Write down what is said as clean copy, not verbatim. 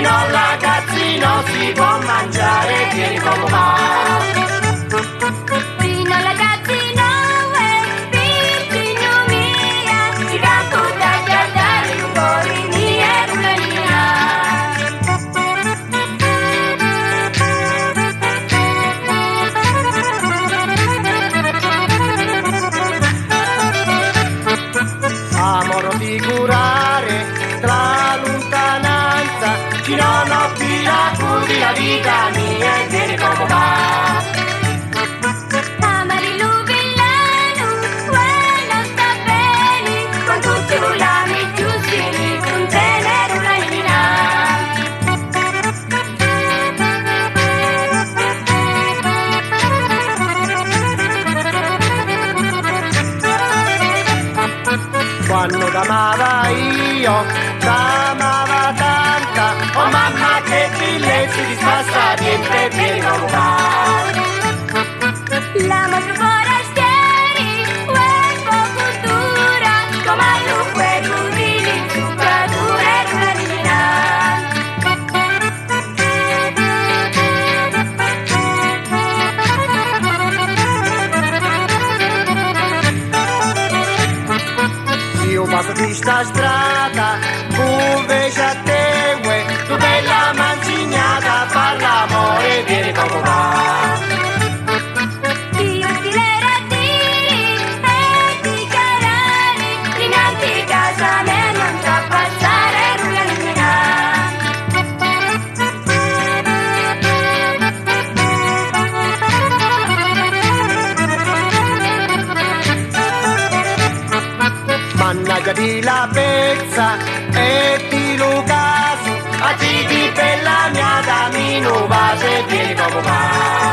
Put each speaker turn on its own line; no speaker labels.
Fino al ragazzino si può mangiare, vieni come va.
Fino al ragazzino vicino mia, si racconta a guardare lungo le mie rulanina.
Amoro di curare tra lontananza, chi non offrira curi la vita mia e vieni come va.
Amari l'uvillano, quello sta bene, con tutti i volami giusti, con tenere una linea.
Quando t'amava io, t'amava tanta, oh mamma che bellezza di spassa niente vieni come va.
L'amor forastieri, uomo cultura, come all'uque cudini, zuccature e rulanina.
Io passo di sta strada, invece a te, uè, tu bella mangignata, far l'amore, vieni come va.
Io ti leratini e ti carani, dinanzi casa me non già passare rulanina.
Mannaggia di la pezza e di Lucaso, a ti di bella mia dammi un vaso e vieni come va.